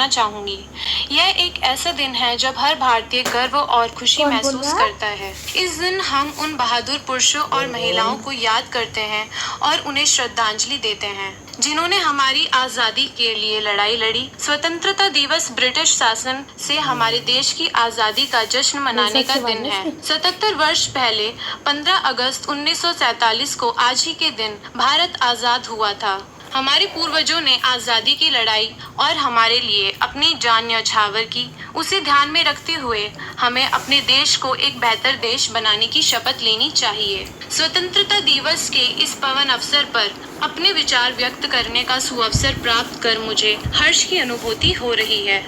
चाहूंगी। यह एक ऐसा दिन है जब हर भारतीय गर्व और खुशी महसूस करता है। इस दिन हम उन बहादुर पुरुषों और महिलाओं को याद करते हैं और उन्हें श्रद्धांजलि देते हैं जिन्होंने हमारी आजादी के लिए लड़ाई लड़ी। स्वतंत्रता दिवस ब्रिटिश शासन से हमारे देश की आजादी का जश्न मनाने का दिन है। 77 वर्ष पहले 15 अगस्त 1947 को आज ही के दिन भारत आजाद हुआ था। हमारे पूर्वजों ने आजादी की लड़ाई और हमारे लिए अपनी जान न्यौछावर की। उसे ध्यान में रखते हुए हमें अपने देश को एक बेहतर देश बनाने की शपथ लेनी चाहिए। स्वतंत्रता दिवस के इस पावन अवसर पर अपने विचार व्यक्त करने का सुअवसर प्राप्त कर मुझे हर्ष की अनुभूति हो रही है।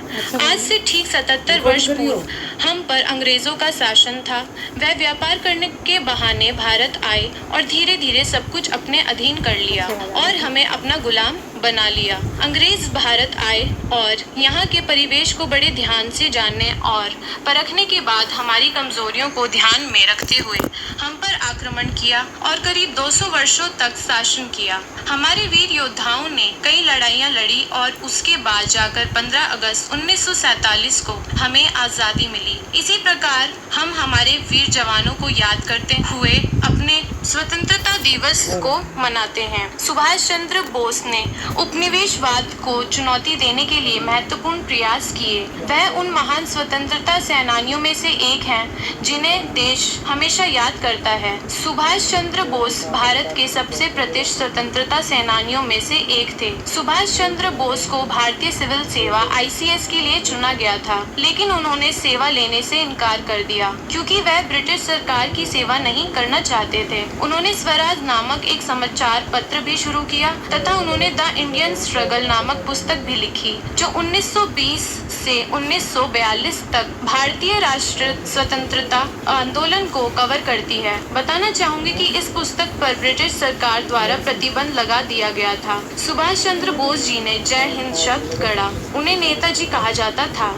आज से ठीक 77 वर्ष पूर्व हम पर अंग्रेजों का शासन था। वह व्यापार करने के बहाने भारत आए और धीरे धीरे सब कुछ अपने अधीन कर लिया और हमें अपना गुलाम बना लिया। अंग्रेज भारत आए और यहाँ के परिवेश को बड़े ध्यान से जानने और परखने के बाद हमारी कमजोरियों को ध्यान में रखते हुए हम पर आक्रमण किया और करीब 200 वर्षों तक शासन किया। हमारे वीर योद्धाओं ने कई लड़ाइयाँ लड़ी और उसके बाद जाकर 15 अगस्त 1947 को हमें आजादी मिली। इसी प्रकार हम हमारे वीर जवानों को याद करते हुए अपने स्वतंत्रता दिवस को मनाते हैं। सुभाष चंद्र बोस ने उपनिवेशवाद को चुनौती देने के लिए महत्वपूर्ण प्रयास किए। वह उन महान स्वतंत्रता सेनानियों में से एक हैं जिन्हें देश हमेशा याद करता है। सुभाष चंद्र बोस भारत के सबसे प्रतिष्ठित स्वतंत्रता सेनानियों में से एक थे। सुभाष चंद्र बोस को भारतीय सिविल सेवा ICS के लिए चुना गया था, लेकिन उन्होंने सेवा लेने से इनकार कर दिया क्योंकि वह ब्रिटिश सरकार की सेवा नहीं करना चाहते थे। उन्होंने स्वराज नामक एक समाचार पत्र भी शुरू किया तथा उन्होंने द इंडियन स्ट्रगल नामक पुस्तक भी लिखी जो 1920 से 1942 तक भारतीय राष्ट्र स्वतंत्रता आंदोलन को कवर करती है। बताना चाहूंगी कि इस पुस्तक पर ब्रिटिश सरकार द्वारा प्रतिबंध लगा दिया गया था। सुभाष चंद्र बोस जी ने जय हिंद शब्द गढ़ा। उन्हें नेताजी कहा जाता था।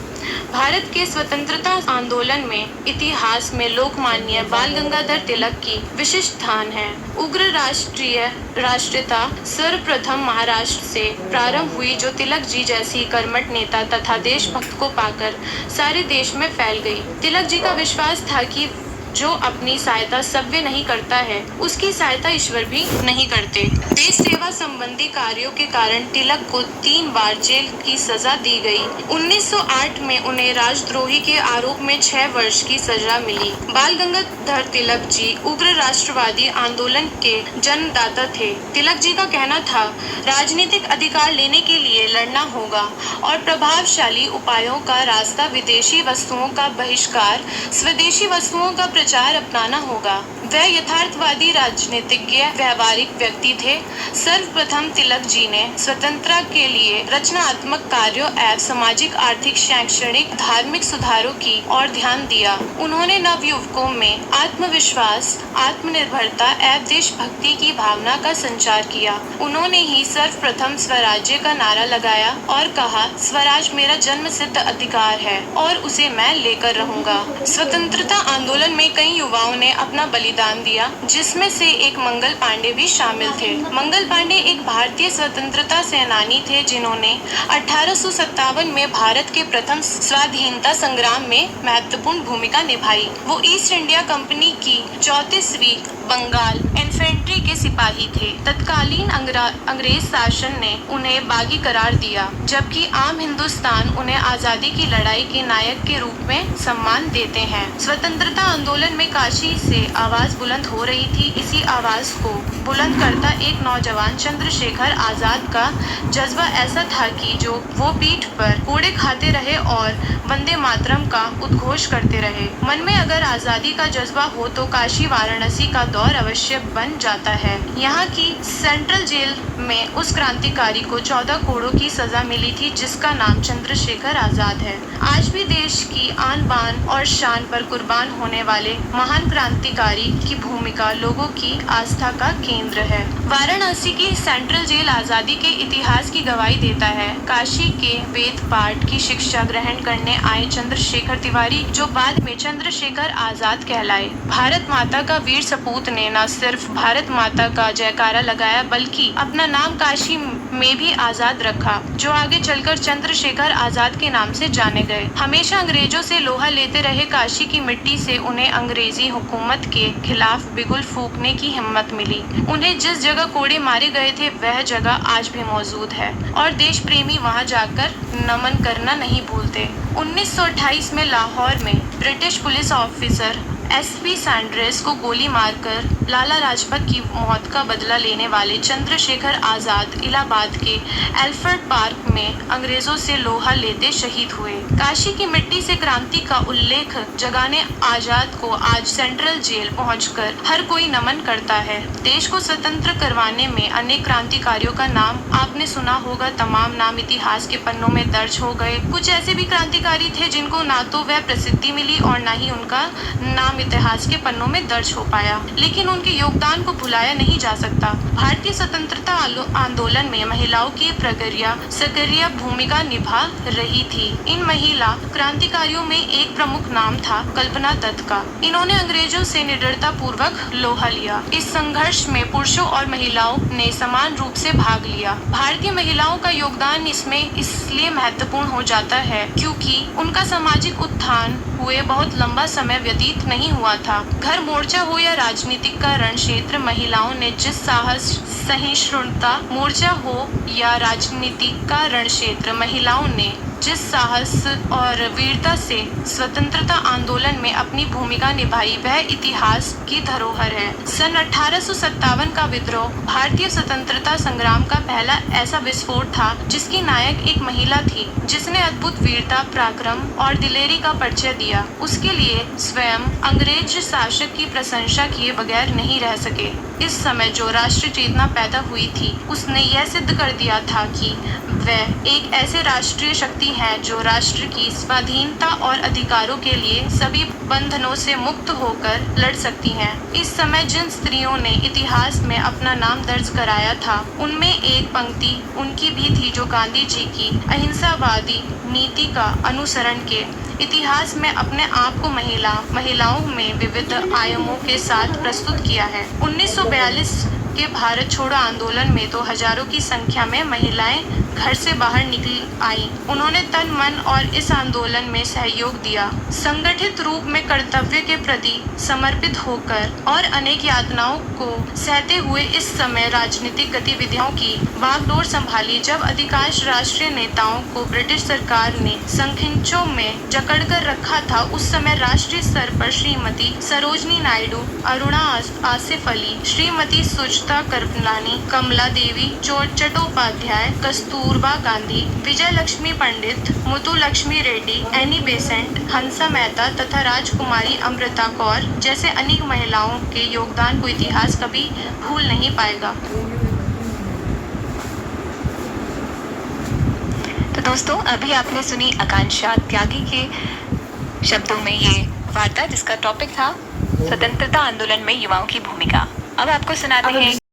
भारत के स्वतंत्रता आंदोलन में इतिहास में लोकमान्य बाल गंगाधर तिलक की विशिष्ट स्थान है। उग्र राष्ट्रीयता सर्वप्रथम महाराष्ट्र से प्रारंभ हुई जो तिलक जी जैसी कर्मठ नेता तथा देशभक्त को पाकर सारे देश में फैल गई। तिलक जी का विश्वास था कि जो अपनी सहायता सभ्य नहीं करता है उसकी सहायता ईश्वर भी नहीं करते। देश सेवा संबंधी कार्यों के कारण तिलक को 3 बार जेल की सजा दी गई। 1908 में उन्हें राजद्रोही के आरोप में 6 वर्ष की सजा मिली। बाल गंगाधर तिलक जी उग्र राष्ट्रवादी आंदोलन के जन्मदाता थे। तिलक जी का कहना था राजनीतिक अधिकार लेने के लिए लड़ना होगा और प्रभावशाली उपायों का रास्ता विदेशी वस्तुओं का बहिष्कार, स्वदेशी वस्तुओं का प्रचार अपनाना होगा। वह यथार्थवादी राजनीतिज्ञ व्यवहारिक व्यक्ति थे। सर्वप्रथम तिलक जी ने स्वतंत्रता के लिए रचनात्मक कार्यों एवं सामाजिक, आर्थिक, शैक्षणिक, धार्मिक सुधारों की ओर ध्यान दिया। उन्होंने नवयुवकों में आत्मविश्वास, आत्मनिर्भरता एवं देशभक्ति की भावना का संचार किया। उन्होंने ही सर्वप्रथम स्वराज्य का नारा लगाया और कहा स्वराज मेरा जन्म सिद्ध अधिकार है और उसे मैं लेकर रहूंगा। स्वतंत्रता आंदोलन में कई युवाओं ने अपना बलिदान दिया जिसमें से एक मंगल पांडे भी शामिल थे। मंगल पांडे एक भारतीय स्वतंत्रता सेनानी थे जिन्होंने 1857 में भारत के प्रथम स्वाधीनता संग्राम में महत्वपूर्ण भूमिका निभाई। वो ईस्ट इंडिया कंपनी की 34वीं बंगाल इन्फेंट्री के सिपाही थे। तत्कालीन अंग्रेज शासन ने उन्हें बागी करार दिया जबकि आम हिंदुस्तान उन्हें आजादी की लड़ाई के नायक के रूप में सम्मान देते हैं। स्वतंत्रता आंदोलन में काशी से आवाज बुलंद हो रही थी। इसी आवाज को बुलंद करता एक नौजवान चंद्रशेखर आजाद का जज्बा ऐसा था कि जो वो पीठ पर कोड़े खाते रहे और वंदे मातरम का उद्घोष करते रहे। मन में अगर आजादी का जज्बा हो तो काशी वाराणसी का दौर अवश्य बन जाता है। यहाँ की सेंट्रल जेल में उस क्रांतिकारी को 14 कोड़ों की सजा मिली थी जिसका नाम चंद्रशेखर आजाद है। आज भी देश की आन बान और शान पर कुर्बान होने वाले महान क्रांतिकारी की भूमिका लोगों की आस्था का केंद्र है। वाराणसी की सेंट्रल जेल आजादी के इतिहास की गवाही देता है। काशी के वेद पाठ की शिक्षा ग्रहण करने आए चंद्रशेखर तिवारी जो बाद में चंद्रशेखर आजाद कहलाए। भारत माता का वीर सपूत ने न सिर्फ भारत माता का जयकारा लगाया बल्कि अपना नाम काशी में भी आजाद रखा, जो आगे चलकर चंद्रशेखर आजाद के नाम से जाने गए। हमेशा अंग्रेजों से लोहा लेते रहे काशी की मिट्टी से उन्हें अंग्रेजी हुकूमत के खिलाफ बिगुल फूंकने की हिम्मत मिली। उन्हें जिस जगह कोड़े मारे गए थे वह जगह आज भी मौजूद है और देश प्रेमी वहां जाकर नमन करना नहीं भूलते। 1928 में लाहौर में ब्रिटिश पुलिस ऑफिसर एसपी सैंड्रेस को गोली मारकर लाला लाजपत की मौत का बदला लेने वाले चंद्रशेखर आजाद इलाहाबाद के एल्फर्ड पार्क में अंग्रेजों से लोहा लेते शहीद हुए। काशी की मिट्टी से क्रांति का उल्लेख जगाने आजाद को आज सेंट्रल जेल पहुंचकर हर कोई नमन करता है। देश को स्वतंत्र करवाने में अनेक क्रांतिकारियों का नाम आपने सुना होगा। तमाम नाम इतिहास के पन्नों में दर्ज हो गए। कुछ ऐसे भी क्रांतिकारी थे जिनको ना तो वह प्रसिद्धि मिली और ना ही उनका नाम इतिहास के पन्नों में दर्ज हो पाया, लेकिन उनके योगदान को भुलाया नहीं जा सकता। भारतीय स्वतंत्रता आंदोलन में महिलाओं की प्रक्रिया सक्रिय भूमिका निभा रही थी। इन महिला क्रांतिकारियों में एक प्रमुख नाम था कल्पना दत्त का। इन्होंने अंग्रेजों से निडरता पूर्वक लोहा लिया। इस संघर्ष में पुरुषों और महिलाओं ने समान रूप से भाग लिया। भारतीय महिलाओं का योगदान इसमें इसलिए महत्वपूर्ण हो जाता है क्योंकि उनका सामाजिक उत्थान हुए बहुत लंबा समय व्यतीत नहीं हुआ था। घर मोर्चा हो या राजनीतिक का रण क्षेत्र, महिलाओं ने जिस साहस, सहिष्णुता, मोर्चा हो या राजनीति का रण क्षेत्र, महिलाओं ने जिस साहस और वीरता से स्वतंत्रता आंदोलन में अपनी भूमिका निभाई वह इतिहास की धरोहर है। सन 1857 का विद्रोह भारतीय स्वतंत्रता संग्राम का पहला ऐसा विस्फोट था जिसकी नायक एक महिला थी, जिसने अद्भुत वीरता, पराक्रम और दिलेरी का परिचय दिया। उसके लिए स्वयं अंग्रेज शासक की प्रशंसा किए बगैर नहीं रह सके। इस समय जो राष्ट्रीय चेतना पैदा हुई थी उसने यह सिद्ध कर दिया था कि वह एक ऐसे राष्ट्रीय शक्ति है जो राष्ट्र की स्वाधीनता और अधिकारों के लिए सभी बंधनों से मुक्त होकर लड़ सकती हैं। इस समय जिन स्त्रियों ने इतिहास में अपना नाम दर्ज कराया था उनमें एक पंक्ति उनकी भी थी जो गांधी जी की अहिंसावादी नीति का अनुसरण के इतिहास में अपने आप को महिलाओं में विविध आयामों के साथ प्रस्तुत किया है। 1942 के भारत छोड़ो आंदोलन में तो हजारों की संख्या में महिलाएं घर से बाहर निकल आई। उन्होंने तन मन और इस आंदोलन में सहयोग दिया। संगठित रूप में कर्तव्य के प्रति समर्पित होकर और अनेक यातनाओं को सहते हुए इस समय राजनीतिक गतिविधियों की बागडोर संभाली। जब अधिकांश राष्ट्रीय नेताओं को ब्रिटिश सरकार ने संखिंचों में जकड़कर रखा था, उस समय राष्ट्रीय स्तर पर श्रीमती सरोजनी नायडू, अरुणा आसिफ अली, श्रीमती सुचेता कृपलानी, कमला देवी चट्टोपाध्याय, कस्तूरबा गांधी, विजय लक्ष्मी पंडित, मुथुलक्ष्मी रेड्डी, एनी बेसेंट, हंसा मेहता तथा राजकुमारी अमृता कौर जैसे अनेक महिलाओं के योगदान को इतिहास कभी भूल नहीं पाएगा। तो दोस्तों, अभी आपने सुनी आकांक्षा त्यागी के शब्दों में ये वार्ता जिसका टॉपिक था स्वतंत्रता आंदोलन में युवाओं की भूमिका। अब आपको सुनाते हैं